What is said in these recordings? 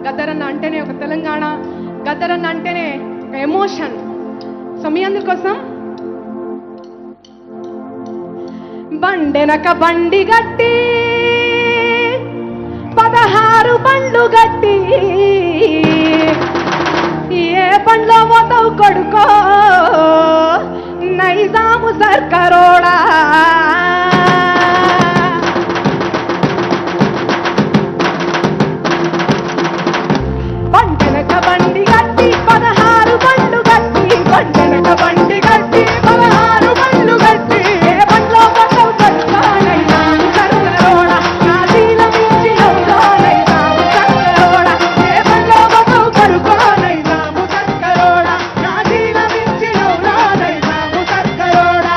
గద్దరన్న అంటేనే ఒక తెలంగాణ, గద్దరన్న అంటేనే ఒక ఎమోషన్. సో మీ అందరి కోసం బండెనక బండి గట్టి 16 బండ్లు గట్టి ఏ బండ్లో పోతావు కొడుకో నైజాము సర్కరోడా. బండెనక బండి గట్టి 16 బండ్లు గట్టి, బండెనక బండి గట్టి 16 బండ్లు గట్టి ఏ బండ్లో పోతావు కొడుకో నైజాము సర్కరోడా. నా శీల మించి నవ్వుతో నైజాము సర్కరోడా. ఏ బండ్లో పోతావు కొడుకో నైజాము సర్కరోడా. నా శీల మించి నవ్వుతో నైజాము సర్కరోడా.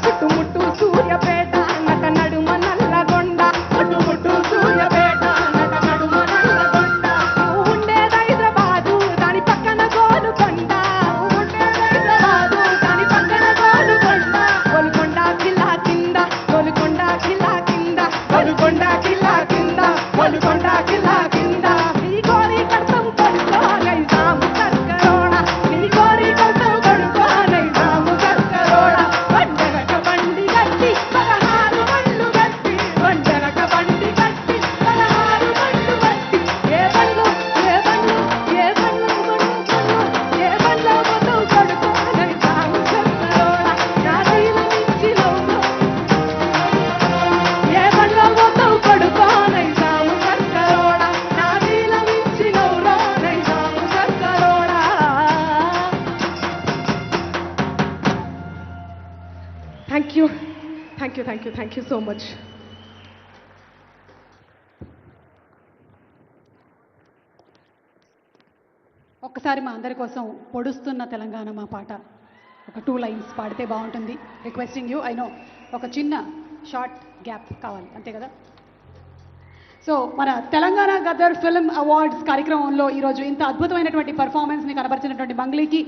చుట్టుముట్టు సూర్యపేట నట నడుమ నల్లగొండ, చుట్టుముట్టు సూర్యపేట నట నడుమ నల్లగొండ. నువ్వు ఉండేది హైదరాబాదు దాని పక్కన గోలుకొండ, నువ్వు ఉండేది హైదరాబాదు దాని పక్కన గోలుకొండ. గోలుకొండ కిల్లా కింద, గోలుకొండ కిల్లా కింద, గోలుకొండ కిల్లా కింద, గోలుకొండ కిల్లా కింద. నీ కోరి కడతాం కొడుకో నైజాము సర్కరోడా. నీ కోరి కడతాం కొడుకో నైజాము సర్కరోడా. బండెనక బండి గట్టి 16 బండ్లు గట్టి, బండెనక బండి గట్టి 16 బండ్లు గట్టి ఏ బండ్లు ఏ బండ్లు ఏ బండ్లు ఏ బండ్లో పోతావు కొడుకో నైజాము సర్కరోడా. నా శీల మించి నవ్వుతో ఏ బండ్లో పోతావు కొడుకో నైజాము సర్కరోడా. నా శీల మించి నవ్వుతో నైజాము సర్కరోడా. Thank you thank you thank you thank you so much. ఒక్కసారి మా అందరి కోసం పొడుస్తున్న తెలంగాణ మా పాట ఒక 2 లైన్స్ పాడితే బాగుంటుంది. Requesting you. ఐ నో ఒక చిన్న షార్ట్ గ్యాప్ కావాలి అంతే కదా. సో మన తెలంగాణ గదర్ ఫిల్మ్ అవార్డ్స్ కార్యక్రమంలో ఈరోజు ఇంత అద్భుతమైనటువంటి పర్ఫార్మెన్స్ని కనబరిచినటువంటి మంగ్లీకి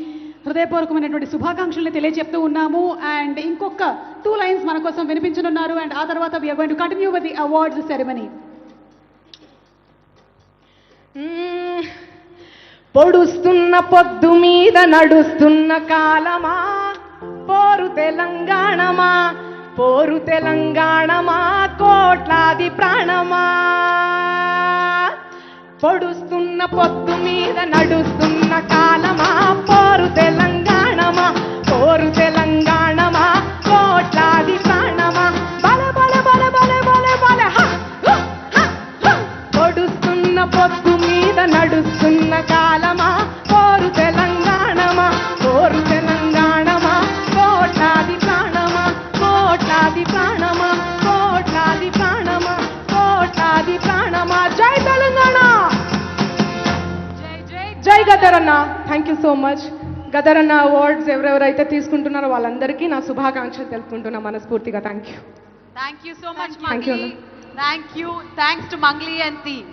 హృదయపూర్వకమైనటువంటి శుభాకాంక్షల్ని తెలియజెప్తూ ఉన్నాము. అండ్ ఇంకొక 2 లైన్స్ మన కోసం వినిపించనున్నారు. అండ్ ఆ తర్వాత we're going to continue with the awards ceremony. పొడుస్తున్న పొద్దు మీద నడుస్తున్న కాలమా పోరు తెలంగాణమా, పోరు తెలంగాణమా కోట్లాది ప్రాణమా. పొడుస్తున్న పొద్దు మీద నడుస్తున్న కాలమా పోరు తెలంగాణమా, పోరు తెలంగాణమా కోట్లాది ప్రాణమా. బల బల బల బల బల బల హ హ హ హ. పొడుస్తున్న పొద్దు మీద నడుస్తున్న కాలమా పోరు తెలంగాణమా, పోరు తెలంగాణమా కోట్లాది ప్రాణమా, కోట్లాది ప్రాణమా, కోట్లాది ప్రాణమా, కోట్లాది ప్రాణమా. జై తెలంగాణ, జై గద్దరన్న. Thank you so much. గద్దరన్న అవార్డ్స్ ఎవరెవరైతే తీసుకుంటున్నారో వాళ్ళందరికీ నా శుభాకాంక్షలు తెలుపుకుంటున్నా మనస్ఫూర్తిగా. Thank you. Thank you so much, Thank you, Mangli. Thank you. Thanks to Mangli and team.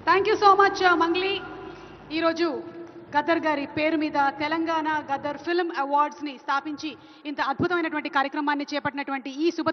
Thank you so much Mangli. ఈరోజు గద్దర్ గారి పేరు మీద తెలంగాణ గద్దర్ ఫిల్మ్ అవార్డ్స్ని స్థాపించి ఇంత అద్భుతమైనటువంటి కార్యక్రమాన్ని చేపట్టినటువంటి ఈ శుభ